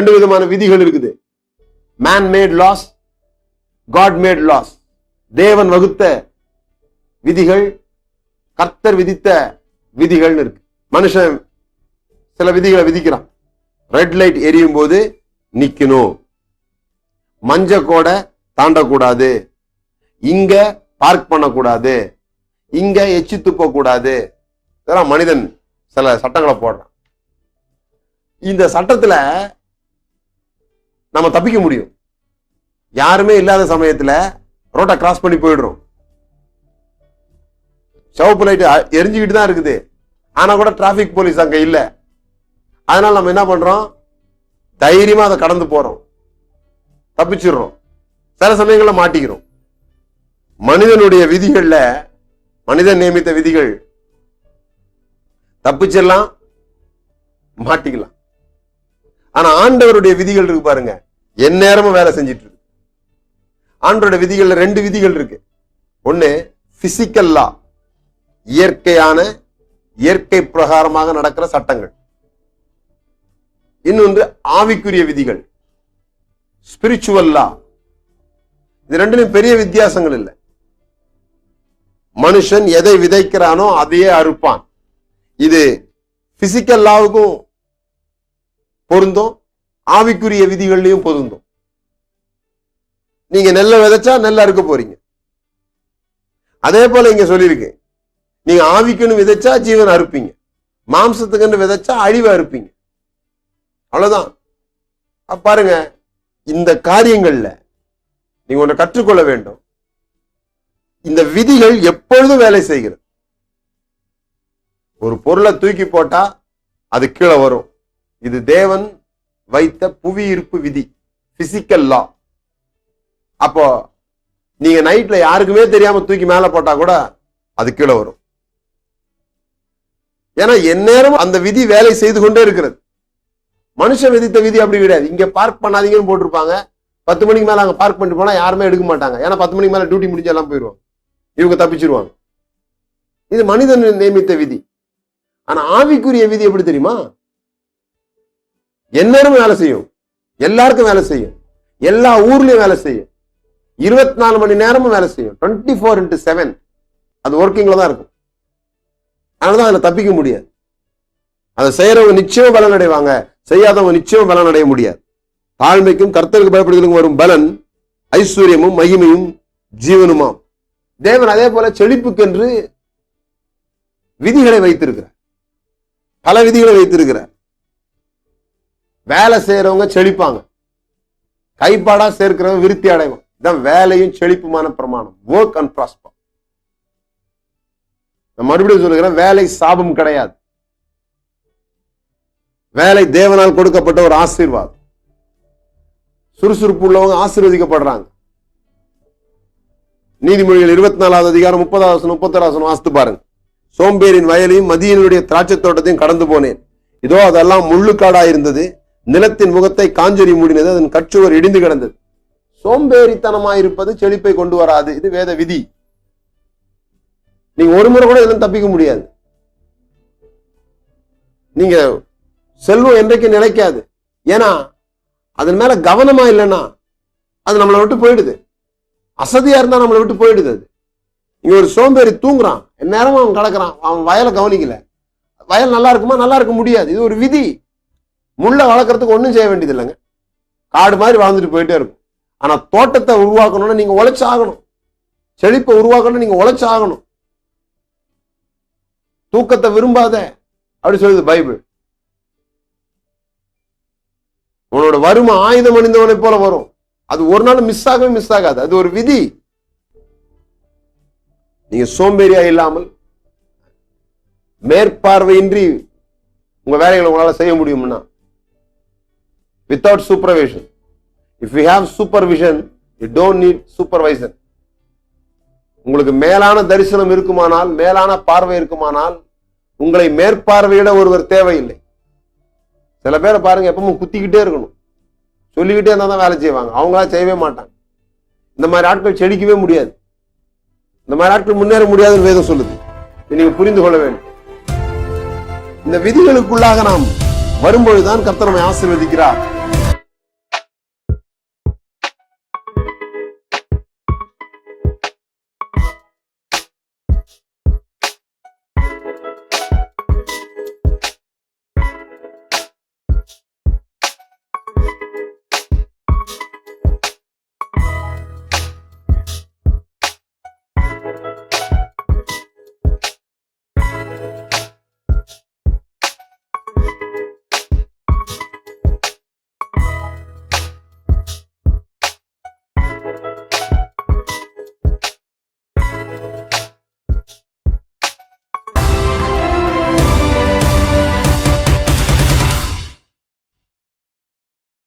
ரெண்டு விதமான விதிகள் இருக்குது. Man made laws, god made laws. தேவன் வகுத்த விதிகள், கர்த்தர் விதித்த விதிகள்னு இருக்கு. மனுஷன் சில விதிகளை விதிக்கிறான். ரெட் லைட் எரியும் போது நிக்கணும், மஞ்ச கோடை தாண்டக்கூடாது, இங்க பார்க் பண்ணக்கூடாது, இங்க எச்சி துப்ப கூடாது. இதெல்லாம் மனிதன் சில சட்டங்களை போடுறான். இந்த சட்டத்துல நம்ம தப்பிக்க முடியும். யாருமே இல்லாத சமயத்துல ரோட்டை கிராஸ் பண்ணி போயிடுறோம். சிவப்பு லைட் எரிஞ்சுக்கிட்டு தான் இருக்குது, ஆனா கூட டிராபிக் போலீஸ் அங்க இல்ல. அதனால நம்ம என்ன பண்றோம், தைரியமா அதை கடந்து போறோம், தப்பிச்சிடுறோம். சில சமயங்கள்ல மாட்டிக்கிறோம். மனிதனுடைய விதிகள்ல, மனிதன் நியமித்த விதிகள், தப்பிச்சிடலாம், மாட்டிக்கலாம். ஆனா ஆண்டவருடைய விதிகள் இருக்கு பாருங்க, எந்நேரமும் வேலை செஞ்சிட்டு இருக்கு. ஆண்டவருடைய விதிகள்ல ரெண்டு விதிகள் இருக்கு. ஒண்ணு பிசிக்கல் லா, இயற்கையான, இயற்கை பிரகாரமாக நடக்கிற சட்டங்கள். இன்னொன்று ஆவிக்குரிய விதிகள், ஸ்பிரிச்சுவல் லா. இது ரெண்டுலயும் பெரிய வித்தியாசங்கள் இல்லை. மனுஷன் எதை விதைக்கிறானோ அதையே அறுப்பான். இது பிசிக்கல் லாவுக்கும் பொருந்தும், ஆவிக்குரிய விதிகள்லையும் பொருந்தும். நீங்க நெல்லை விதைச்சா நெல்லை அறுக்க போறீங்க. அதே போல இங்க சொல்லியிருக்கு, நீங்க ஆவிக்குன்னு விதைச்சா ஜீவன் அறுப்பீங்க, மாம்சத்துக்குன்னு விதைச்சா அழிவை அறுப்பீங்க. அவ்வளவுதான். பாருங்க, இந்த காரியங்கள்ல நீங்க ஒன்றை கற்றுக்கொள்ள வேண்டும். இந்த விதிகள் எப்பொழுதும் வேலை செய்கிறது. ஒரு பொருளை தூக்கி போட்டா அது கீழே வரும். இது தேவன் வைத்த புவியீர்ப்பு விதி, பிசிக்கல் லா. அப்போ நீங்க நைட்ல யாருக்குமே தெரியாம தூக்கி மேல போட்டா கூட அது கீழே வரும். ஏன்னா எந்நேரம் அந்த விதி வேலை செய்து கொண்டே இருக்கிறது. மனுஷன் விதித்த விதி அப்படி கிடையாது. இங்க பார்க் பண்ணாதீங்கன்னு போட்டிருப்பாங்க. 10 மணிக்கு மேல அங்க பார்க் பண்ணிட்டு போனா யாருமே எடுக்க மாட்டாங்க. ஏன்னா 10 மணிக்கு மேல டியூட்டி முடிஞ்சு எல்லாம் போயிடுவாங்க, இவங்க தப்பிச்சிருவாங்க. இது மனிதன் நியமித்த விதி. ஆனா ஆவிக்குரிய விதி எப்படி தெரியுமா? எந்நேரமும் வேலை செய்யும், எல்லாருக்கும் வேலை செய்யும், எல்லா ஊர்லயும் வேலை செய்யும், 24 மணி நேரமும் வேலை செய்யும், 24/7. அது ஒர்க்கிங்ல தான் இருக்கும். அதனாலதான் அதுல தப்பிக்க முடியாது. அதை செய்யறவங்க நிச்சயம் பலன் அடைவாங்க, செய்யாதவங்க நிச்சயம் பலன் அடைய முடியாது. தாழ்மைக்கும் கர்த்தருக்கு பயப்படுதலுக்கும் வரும் பலன் ஐஸ்வர்யமும் மகிமையும் ஜீவனுமாம். தேவன் அதே போல செழிப்புக்கென்று விதிகளை வைத்திருக்கிறார், பல விதிகளை வைத்திருக்கிறார். வேலை செய்யறவங்க செழிப்பாங்க, கைப்பாடா சேர்க்கிறவங்க விருத்தி அடைவான். இதான் வேலையும் செழிப்புமான பிரமாணம். Work and prosper. நான் மறுபடியும் சொல்லுகிறேன், வேலை சாபம் கிடையாது. வேலை தேவனால் கொடுக்கப்பட்ட ஒரு ஆசீர்வாதம். சுறுசுறுப்பு உள்ளவங்க ஆசீர்வதிக்கப்படுறாங்க. நீதிமொழிகள் 24வது அதிகாரம் 30வது வசனம் 31வது வசனம் வாசித்து பாருங்க. சோம்பேறின் வயலையும் மதியனுடைய திராட்சை தோட்டத்தையும் கடந்து போனேன். இதோ அதெல்லாம் முள்ளுக்காடா இருந்தது, நிலத்தின் முகத்தை காஞ்சொரி மூடினது, அதன் கச்சுவர் இடிந்து கிடந்தது. சோம்பேறித்தனமாயிருப்பது செழிப்பை கொண்டு வராது. இது வேத விதி. நீங்க ஒரு முறை கூட இதெல்லாம் தப்பிக்க முடியாது. நீங்க செல்வம் என்றைக்கு நிலைக்காது. ஏன்னா அதன் மேல கவனமா இல்லைன்னா அது நம்மளை விட்டு போயிடுது. அசதியா இருந்தா நம்மளை விட்டு போயிடுது. அது இங்க ஒரு சோம்பேறி தூங்குறான், எந்நேரமும் அவன் கிடக்குறான், அவன் வயலை கவனிக்கல. வயல் நல்லா இருக்குமா? நல்லா இருக்க முடியாது. இது ஒரு விதி. முள்ள வளர்க்கறதுக்கு ஒன்றும் செய்ய வேண்டியது இல்லைங்க, காடு மாதிரி வாழ்ந்துட்டு போயிட்டே இருக்கும். ஆனா தோட்டத்தை உருவாக்கணும்னா நீங்க உழைச்சாகணும். செழிப்பை உருவாக்கணும், நீங்க உழைச்சாகணும். தூக்கத்தை விரும்பாத அப்படி சொல்லுது பைபிள். உன்னோட வறுமை ஆயுதம் அணிந்தவனை போல வரும். அது ஒரு நாள் மிஸ் ஆகாது. அது ஒரு விதி. நீங்க சோம்பேறியா இல்லாமல் மேற்பார்வையின்றி உங்க வேலைகளை உங்களால செய்ய முடியும்னா, without supervision. If you have supervision, you don't need supervisor. உங்களுக்கு மேலான தரிசனம் இருக்குமானால், மேலான பார்வை இருக்குமானால், உங்களை மேற்பார்வையிட ஒருவர் தேவையில்லை. சில பேரை பாருங்க, எப்பவும் குத்திக்கிட்டே இருக்கணும், சொல்லிக்கிட்டே இருந்தா தான் வேலை செய்வாங்க, அவங்களா செய்யவே மாட்டாங்க. இந்த மாதிரி ஆட்கள் செழிக்கவே முடியாது, இந்த மாதிரி ஆட்கள் முன்னேற முடியாதுன்னு வேதம் சொல்லுது. நீங்க புரிந்து கொள்ள வேண்டும். இந்த விதிகளுக்குள்ளாக நாம் வரும்பொழுதுதான் கர்த்தர் நம்மை ஆசீர்வதிக்கிறார்.